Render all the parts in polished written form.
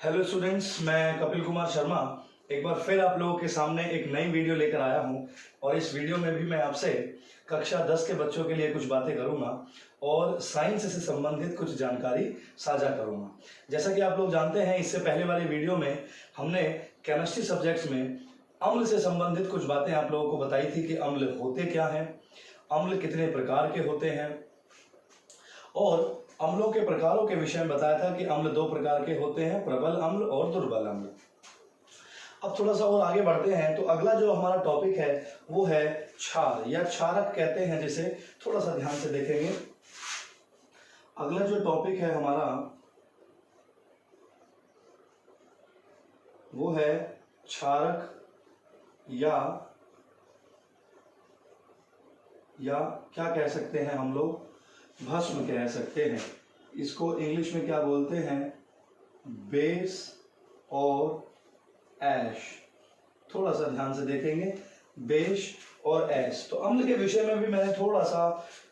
Hello students, मैं कपिल कुमार शर्मा एक बार फिर आप लोगों के सामने एक नई वीडियो लेकर आया हूं। और इस वीडियो में भी मैं आपसे कक्षा 10 के बच्चों के लिए कुछ बातें करूंगा और साइंस से संबंधित कुछ जानकारी साझा करूंगा। जैसा कि आप लोग जानते हैं, इससे पहले वाले वीडियो में हमने केमिस्ट्री सब्जेक्ट्स में अम्ल से संबंधित कुछ बातें आप लोगों को बताई थी कि अम्ल होते क्या हैं, अम्ल कितने प्रकार के होते हैं, और अम्लों के प्रकारों के विषय में बताया था कि अम्ल दो प्रकार के होते हैं, प्रबल अम्ल और दुर्बल अम्ल। अब थोड़ा सा और आगे बढ़ते हैं तो अगला जो हमारा टॉपिक है वो है क्षार या क्षारक कहते हैं, जिसे थोड़ा सा ध्यान से देखेंगे। अगला जो टॉपिक है हमारा वो है क्षारक या क्या कह सकते हैं हम लोग, भस्म कह सकते हैं। इसको इंग्लिश में क्या बोलते हैं, बेस और ऐश। थोड़ा सा ध्यान से देखेंगे, बेस और ऐश। तो अम्ल के विषय में भी मैंने थोड़ा सा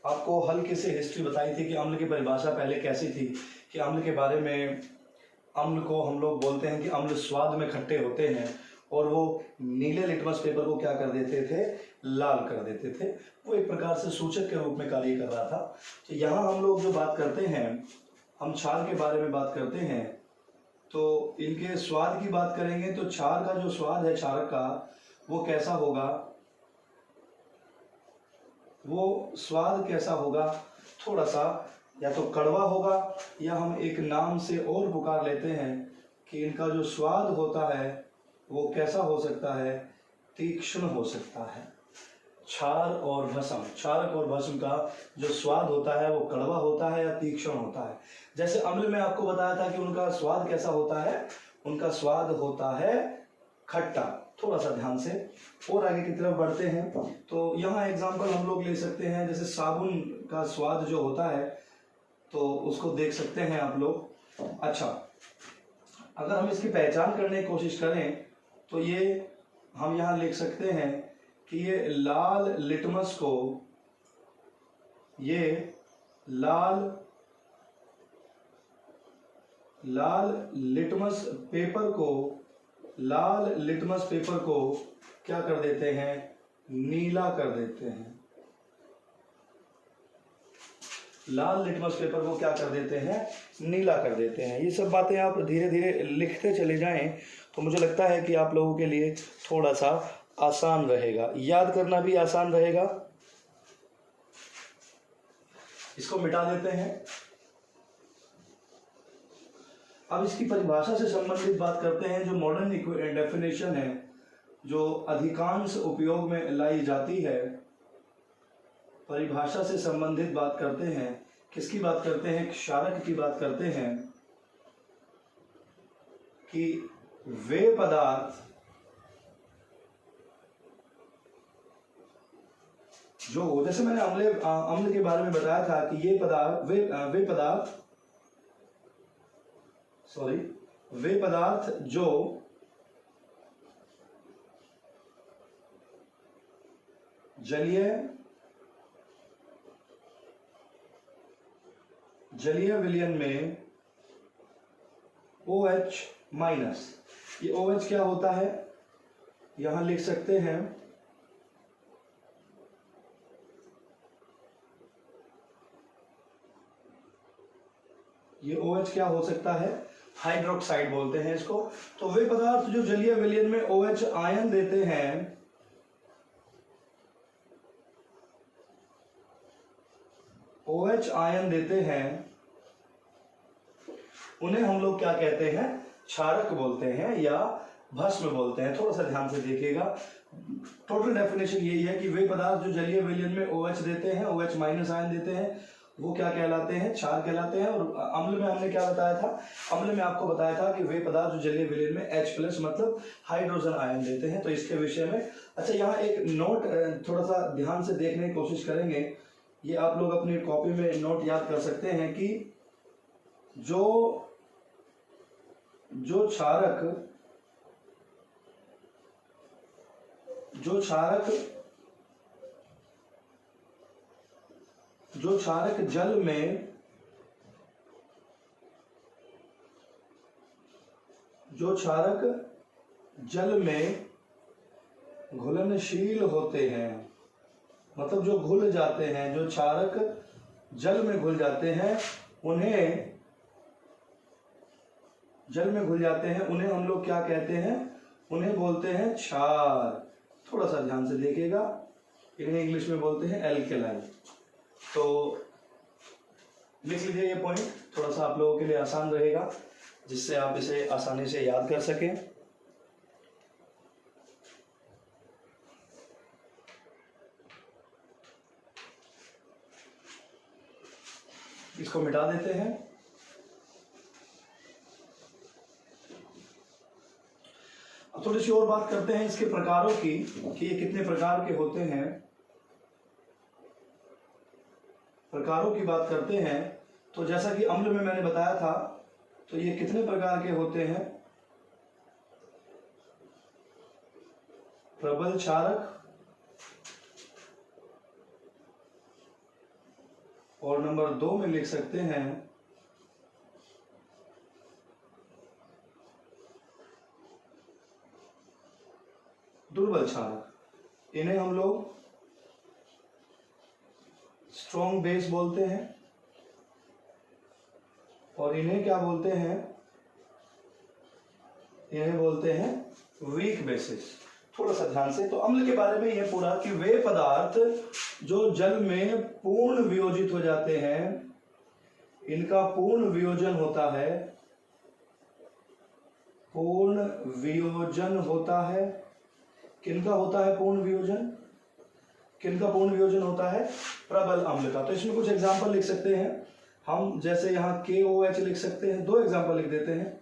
आपको हल्की सी हिस्ट्री बताई थी कि अम्ल की परिभाषा पहले कैसी थी, कि अम्ल के बारे में, अम्ल को हम लोग बोलते हैं कि अम्ल स्वाद में खट्टे होते हैं, और वो नीले लिटमस पेपर को क्या कर देते थे, लाल कर देते थे। वो एक प्रकार से सूचक के रूप में कार्य कर रहा था। तो यहाँ हम लोग जो बात करते हैं, हम क्षार के बारे में बात करते हैं, तो इनके स्वाद की बात करेंगे तो क्षार का जो स्वाद है क्षारक का, वो कैसा होगा, वो स्वाद कैसा होगा, थोड़ा सा या तो कड़वा होगा, या हम एक नाम से और पुकार लेते हैं कि इनका जो स्वाद होता है वो कैसा हो सकता है, तीक्ष्ण हो सकता है। क्षार और भस्म, क्षारक और भस्म का जो स्वाद होता है वो कड़वा होता है या तीक्ष्ण होता है। जैसे अम्ल में आपको बताया था कि उनका स्वाद कैसा होता है, उनका स्वाद होता है खट्टा। थोड़ा सा ध्यान से और आगे की तरफ बढ़ते हैं तो यहाँ एग्जाम्पल हम लोग ले सकते हैं, जैसे साबुन का स्वाद जो होता है तो उसको देख सकते हैं आप लोग। अच्छा, अगर हम इसकी पहचान करने की कोशिश करें तो ये हम यहाँ लिख सकते हैं कि ये लाल लिटमस को, ये लाल लिटमस पेपर को, लाल लिटमस पेपर को क्या कर देते हैं, नीला कर देते हैं। लाल लिटमस पेपर को क्या कर देते हैं, नीला कर देते हैं। ये सब बातें आप धीरे धीरे लिखते चले जाएं तो मुझे लगता है कि आप लोगों के लिए थोड़ा सा आसान रहेगा, याद करना भी आसान रहेगा। इसको मिटा देते हैं। अब इसकी परिभाषा से संबंधित बात करते हैं। जो मॉडर्न डेफिनेशन है, जो अधिकांश उपयोग में लाई जाती है, परिभाषा से संबंधित बात करते हैं। किसकी बात करते हैं, क्षारक की बात करते हैं कि वे पदार्थ जो, जैसे मैंने अम्ल के बारे में बताया था कि ये पदार्थ, वे पदार्थ जो जलीय विलयन में OH माइनस, ये OH क्या होता है, यहां लिख सकते हैं ये OH क्या हो सकता है, हाइड्रोक्साइड बोलते हैं इसको। तो वे पदार्थ जो जलीय विलयन में OH आयन देते हैं, OH आयन देते हैं, उन्हें हम लोग क्या कहते हैं, क्षारक बोलते हैं या भस्म बोलते हैं। थोड़ा सा ध्यान से देखिएगा। टोटल डेफिनेशन यही है कि वे पदार्थ जो जलीय विलयन में OH देते हैं, OH माइनस आयन देते हैं, वो क्या कहलाते हैं, क्षार कहलाते हैं। और अम्ल में हमने क्या बताया था, अम्ल में आपको बताया था कि वे पदार्थ जो जलीय विलयन में H+ मतलब हाइड्रोजन आयन देते हैं। तो इसके विषय में, अच्छा, यहाँ एक नोट थोड़ा सा ध्यान से देखने की कोशिश करेंगे। ये आप लोग अपनी कॉपी में नोट याद कर सकते हैं कि जो क्षारक जल में जो क्षारक जल में घुलनशील होते हैं, मतलब जो घुल जाते हैं, जो क्षारक जल में घुल जाते हैं, उन्हें जल में घुल जाते हैं, उन्हें हम लोग क्या कहते हैं? उन्हें बोलते हैं क्षार। थोड़ा सा ध्यान से देखिएगा, इन्हें इंग्लिश में बोलते हैं एल्केलाइन। तो लिख लीजिए ये पॉइंट, थोड़ा सा आप लोगों के लिए आसान रहेगा, जिससे आप इसे आसानी से याद कर सकें। इसको मिटा देते हैं। अब थोड़ी सी और बात करते हैं इसके प्रकारों की, कि ये कितने प्रकार के होते हैं। प्रकारों की बात करते हैं तो जैसा कि अम्ल में मैंने बताया था, तो ये कितने प्रकार के होते हैं? प्रबल क्षारक और नंबर 2 में लिख सकते हैं दुर्बल क्षारक। इन्हें हम लोग स्ट्रॉन्ग बेस बोलते हैं, और इन्हें क्या बोलते हैं? इन्हें बोलते हैं वीक बेसिस। थोड़ा सा ध्यान से, तो अम्ल के बारे में यह पूरा कि वे पदार्थ जो जल में पूर्ण वियोजित हो जाते हैं, इनका पूर्ण वियोजन होता है, पूर्ण वियोजन होता है। किनका होता है पूर्ण वियोजन? किनका पूर्ण वियोजन होता है? प्रबल अम्ल का। तो इसमें कुछ एग्जांपल लिख सकते हैं हम, जैसे यहाँ KOH लिख सकते हैं, 2 एग्जांपल लिख देते हैं।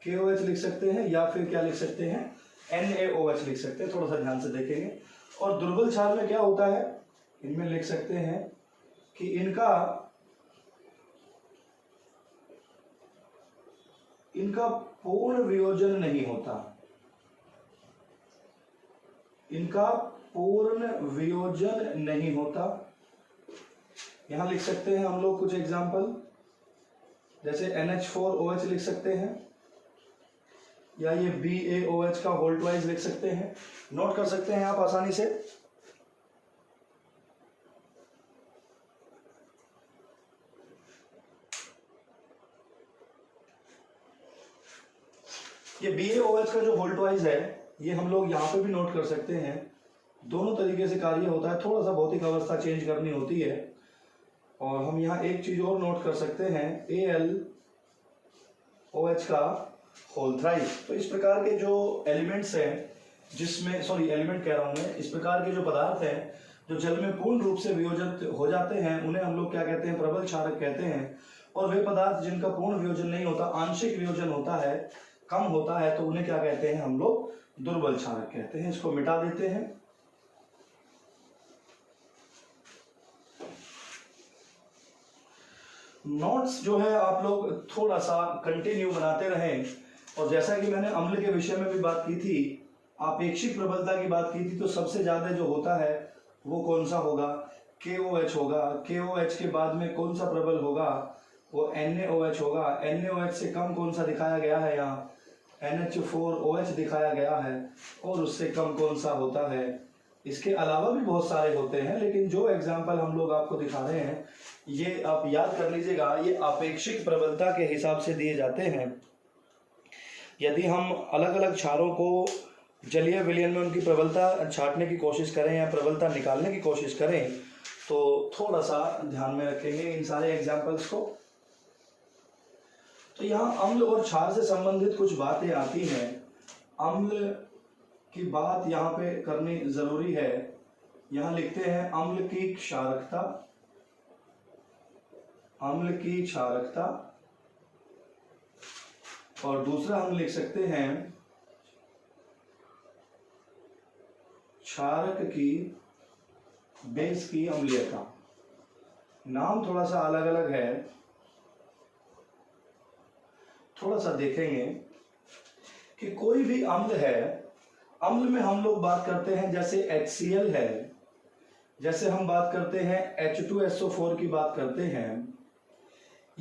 KOH लिख सकते हैं, या फिर क्या लिख सकते हैं? NaOH लिख सकते हैं। थोड़ा सा ध्यान से देखेंगे। और दुर्बल क्षार में क्या होता है? इनमें लिख सकते हैं कि इनका पूर्ण वियोजन नहीं होता, इनका पूर्ण वियोजन नहीं होता। यहां लिख सकते हैं हम लोग कुछ एग्जांपल, जैसे NH4OH लिख सकते हैं, या ये BaOH का होल्ट वाइज लिख सकते हैं। नोट कर सकते हैं आप आसानी से। ये BaOH का जो होल्ट वाइज है, ये हम लोग यहाँ पे भी नोट कर सकते हैं। दोनों तरीके से कार्य होता है, थोड़ा सा भौतिक अवस्था चेंज करनी होती है। और हम यहाँ एक चीज और नोट कर सकते हैं, AlOH का होल थ्राइस। तो इस प्रकार के जो एलिमेंट्स हैं, जिसमें एलिमेंट कह रहा हूं मैं, इस प्रकार के जो पदार्थ हैं जो जल में पूर्ण रूप से वियोजित हो जाते हैं, उन्हें हम लोग क्या कहते हैं? प्रबल क्षारक कहते हैं। और वे पदार्थ जिनका पूर्ण वियोजन नहीं होता, आंशिक वियोजन होता है, कम होता है, तो उन्हें क्या कहते हैं? हम लोग दुर्बल क्षारक कहते हैं। इसको मिटा देते हैं। नोट्स जो है आप लोग थोड़ा सा कंटिन्यू बनाते रहें। और जैसा कि मैंने अम्ल के विषय में भी बात की थी, आपेक्षिक प्रबलता की बात की थी, तो सबसे ज्यादा जो होता है वो कौन सा होगा? KOH होगा। KOH के बाद में कौन सा प्रबल होगा? वो NaOH होगा। NaOH से कम कौन सा दिखाया गया है? यहाँ NH4OH दिखाया गया है। और उससे कम कौन सा होता है? इसके अलावा भी बहुत सारे होते हैं, लेकिन जो एग्जाम्पल हम लोग आपको दिखा रहे हैं, ये आप याद कर लीजिएगा, ये आपेक्षिक प्रबलता के हिसाब से दिए जाते हैं। यदि हम अलग अलग क्षारों को जलीय विलयन में उनकी प्रबलता छांटने की कोशिश करें या प्रबलता निकालने की कोशिश करें, तो थोड़ा सा ध्यान में रखेंगे इन सारे एग्जाम्पल्स को। तो यहाँ अम्ल और क्षार से संबंधित कुछ बातें आती हैं। अम्ल की बात यहाँ पे करनी जरूरी है। यहाँ लिखते हैं अम्ल की क्षारकता, अम्ल की क्षारकता, और दूसरा हम लिख सकते हैं क्षारक की बेस की अम्लीयता। नाम थोड़ा सा अलग अलग है, थोड़ा सा देखेंगे कि कोई भी अम्ल है, अम्ल में हम लोग बात करते हैं जैसे HCl है, जैसे हम बात करते हैं H2SO4 की बात करते हैं,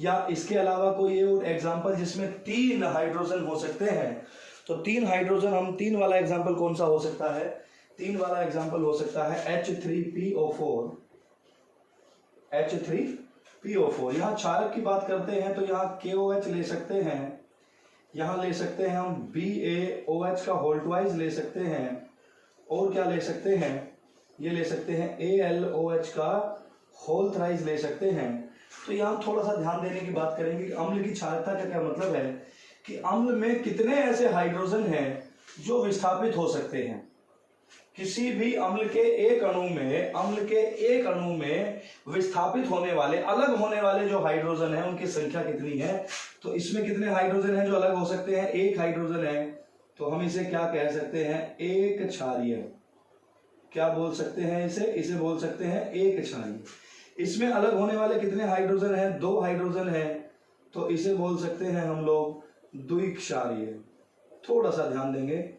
या इसके अलावा कोई और एग्जांपल जिसमें 3 हाइड्रोजन हो सकते हैं, तो 3 हाइड्रोजन, हम 3 वाला एग्जांपल कौन सा हो सकता है? 3 वाला एग्जांपल हो सकता है H3PO4। H3PO4। यहाँ क्षारक की बात करते हैं तो यहाँ KOH ले सकते हैं, यहाँ ले सकते हैं हम BaOH का होल ट्वाइस ले सकते हैं, और क्या ले सकते हैं? ये ले सकते हैं AlOH का होल थ्राइस ले सकते हैं। तो यहाँ थोड़ा सा ध्यान देने की बात करेंगे कि अम्ल की क्षारकता का क्या मतलब है, कि अम्ल में कितने ऐसे हाइड्रोजन हैं जो विस्थापित हो सकते हैं। किसी भी अम्ल के एक अणु में विस्थापित होने वाले, अलग होने वाले जो हाइड्रोजन है उनकी संख्या कितनी है? तो इसमें कितने हाइड्रोजन हैं जो अलग हो सकते हैं? 1 हाइड्रोजन है, तो हम इसे क्या कह सकते हैं? एक क्षारीय। क्या बोल सकते हैं इसे? इसे बोल सकते हैं एक क्षारीय। इसमें अलग होने वाले कितने हाइड्रोजन हैं? 2 हाइड्रोजन है, तो इसे बोल सकते हैं हम लोग द्विक्षारीय। थोड़ा सा ध्यान देंगे।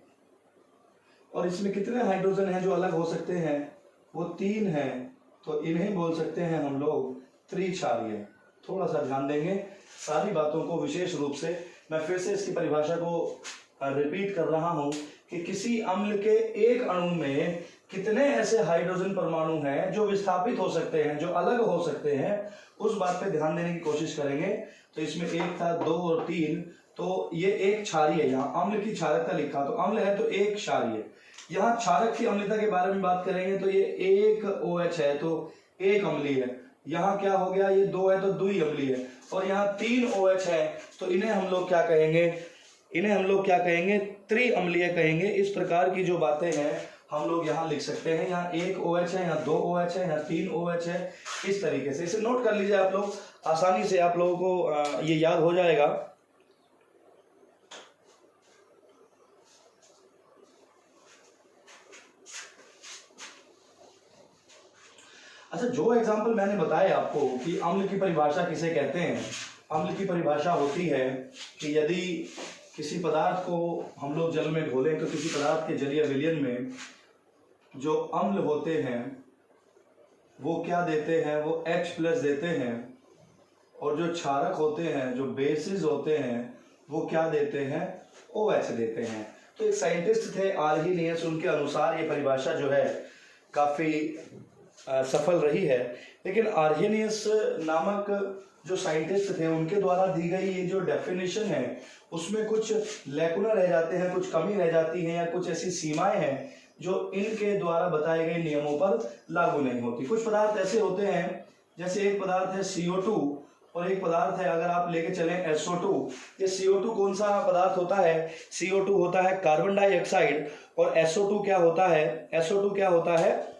और इसमें कितने हाइड्रोजन हैं जो अलग हो सकते हैं? वो 3 हैं, तो इन्हें बोल सकते हैं हम लोग त्रिक्षारीय। थोड़ा सा ध्यान देंगे सारी बातों को। विशेष रूप से मैं फिर से इसकी परिभाषा को रिपीट कर रहा हूं कि किसी अम्ल के एक अणु में कितने ऐसे हाइड्रोजन परमाणु हैं जो विस्थापित हो सकते हैं, जो अलग हो सकते हैं, उस बात पे ध्यान देने की कोशिश करेंगे। तो इसमें 1 था, 2 और 3, तो ये एक क्षारीय। यहाँ अम्ल की क्षारकता लिखा, तो अम्ल है तो एक क्षारीय। यहाँ क्षारक की अम्लता के बारे में बात करेंगे तो ये 1 OH है तो एक अम्लीय है। यहाँ क्या हो गया? ये 2 है तो द्विअम्लीय है। और यहाँ 3 OH है, तो इन्हें हम लोग क्या कहेंगे? इन्हें हम लोग क्या कहेंगे? त्रिअम्लीय कहेंगे। इस प्रकार की जो बातें हैं हम लोग यहाँ लिख सकते हैं। यहाँ 1 OH है, यहाँ 2 OH है, यहाँ 3 OH है। इस तरीके से इसे नोट कर लीजिए आप लोग, आसानी से आप लोगों को ये याद हो जाएगा। अच्छा, जो एग्जाम्पल मैंने बताया आपको कि अम्ल की परिभाषा किसे कहते हैं, अम्ल की परिभाषा होती है कि यदि किसी पदार्थ को हम लोग जल में घोलें तो किसी पदार्थ के जलीय विलयन में जो अम्ल होते हैं वो क्या देते हैं? वो H+ देते हैं। और जो क्षारक होते हैं, जो बेसिस होते हैं, वो क्या देते हैं? OH देते हैं। तो एक साइंटिस्ट थे आर्हीनियस, उनके अनुसार ये परिभाषा जो है काफी सफल रही है। लेकिन आर्हीनियस नामक जो साइंटिस्ट थे उनके द्वारा दी गई ये जो डेफिनेशन है उसमें कुछ लैकुना रह जाते हैं, कुछ कमी रह जाती है, या कुछ ऐसी सीमाएं हैं जो इनके द्वारा बताए गए नियमों पर लागू नहीं होती। कुछ पदार्थ ऐसे होते हैं, जैसे एक पदार्थ है CO2 और एक पदार्थ है, अगर आप लेके चलें SO2। ये CO2 कौन सा पदार्थ होता है? CO2 होता है कार्बन डाइऑक्साइड, और SO2 क्या होता है? SO2 क्या होता है?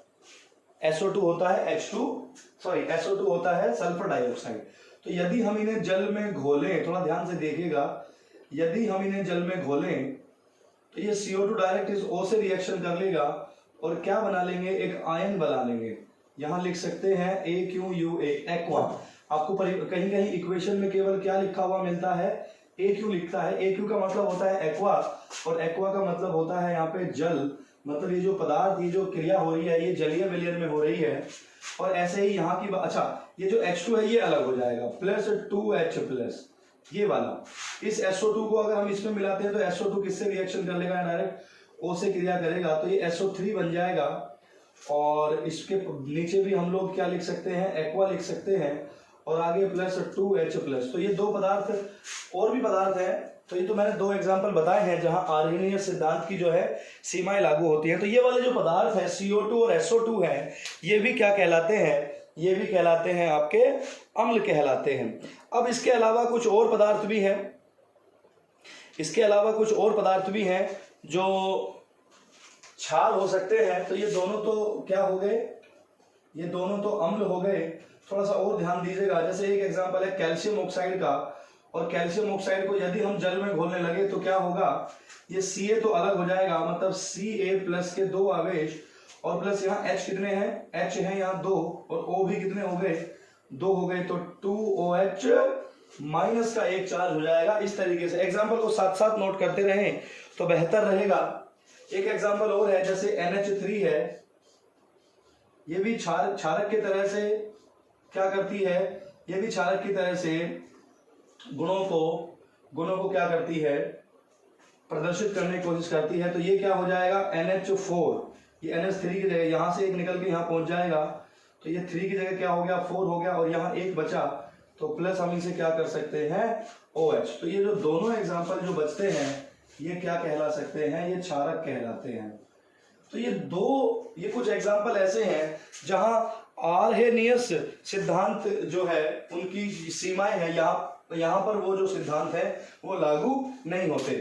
SO2 होता है SO2 होता है सल्फर डाइऑक्साइड। तो यदि हम इन्हें जल में घोलें, थोड़ा ध्यान से देखिएगा, यदि हम इन्हें जल में घोलें तो ये CO2 डायरेक्ट इस O से रिएक्शन कर लेगा और क्या बना लेंगे? एक आयन बना लेंगे। यहां लिख सकते हैं AQUA, एक्वा। आपको कहीं कहीं इक्वेशन में केवल क्या लिखा हुआ मिलता है? AQ लिखता है। AQ का मतलब होता है एक्वा, और एक्वा का मतलब होता है यहाँ पे जल। मतलब ये जो पदार्थ, ये जो क्रिया हो रही है ये जलीय विलयन में हो रही है। और ऐसे ही यहाँ की अच्छा, ये जो H2 है ये अलग हो जाएगा, +2H+, ये वाला। इस SO2 को अगर हम इसमें मिलाते हैं तो SO2 किससे रिएक्शन कर लेगा? डायरेक्ट O से क्रिया करेगा, तो ये SO3 बन जाएगा। और इसके नीचे भी हम लोग क्या लिख सकते हैं? एक्वा लिख सकते हैं, और आगे +2H+। तो ये 2 पदार्थ, और भी पदार्थ है। तो ये तो मैंने 2 एग्जाम्पल बताए हैं जहां आर्हीनियस सिद्धांत की जो है सीमाएं लागू होती हैं। तो ये वाले जो पदार्थ है CO2 और SO2 है, ये भी क्या कहलाते हैं? ये भी कहलाते हैं आपके अम्ल कहलाते हैं। अब इसके अलावा कुछ और पदार्थ भी हैं, इसके अलावा कुछ और पदार्थ भी हैं जो क्षार हो सकते हैं। तो ये दोनों तो क्या हो गए? ये दोनों तो अम्ल हो गए। थोड़ा सा और ध्यान दीजिएगा, जैसे एक एग्जांपल है कैल्शियम ऑक्साइड का, और कैल्शियम ऑक्साइड को यदि हम जल में घोलने लगे तो क्या होगा? ये Ca तो अलग हो जाएगा, मतलब Ca+ के 2 आवेश, और प्लस यहाँ H कितने हैं? H है यहाँ 2, और O भी कितने हो गए? 2 हो गए, तो 2OH- का एक चार्ज हो जाएगा। इस तरीके से एग्जाम्पल को साथ साथ नोट करते रहें तो बेहतर रहेगा। एक एग्जाम्पल और है, जैसे NH3 है, ये भी क्षारक की तरह से क्या करती है? ये भी क्षारक की तरह से गुणों को क्या करती है, प्रदर्शित करने की कोशिश करती है। तो ये क्या हो जाएगा, NH4, ये NH3 की जगह यहाँ से एक निकल के यहाँ पहुंच जाएगा, तो ये 3 की जगह क्या हो गया 4 हो गया, और यहाँ एक बचा तो प्लस हम इसे क्या कर सकते हैं OH। तो ये जो दोनों एग्जाम्पल जो बचते हैं ये क्या कहला सकते हैं, ये क्षारक कहलाते हैं। तो ये कुछ एग्जाम्पल ऐसे हैं जहां आर्हेनियस सिद्धांत जो है उनकी सीमाएं हैं, यहाँ पर वो जो सिद्धांत है वो लागू नहीं होते।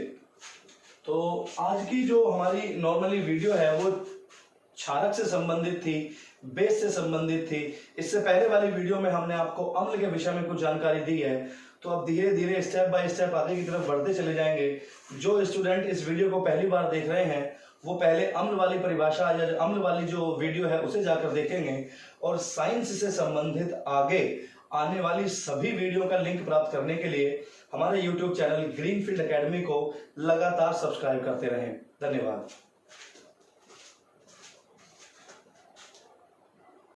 तो आज की जो हमारी नॉर्मली वीडियो है वो क्षारक से संबंधित थी, बेस से संबंधित थी। इससे पहले वाली वीडियो में हमने आपको अम्ल के विषय में कुछ जानकारी दी है। तो अब धीरे धीरे स्टेप बाय स्टेप आगे की तरफ बढ़ते चले जाएंगे। जो स्टूडेंट इस वीडियो को पहली बार देख रहे हैं वो पहले अम्ल वाली परिभाषा या अम्ल वाली जो वीडियो है उसे जाकर देखेंगे, और साइंस से संबंधित आगे आने वाली सभी वीडियो का लिंक प्राप्त करने के लिए हमारे YouTube चैनल ग्रीनफील्ड एकेडमी को लगातार सब्सक्राइब करते रहें। धन्यवाद।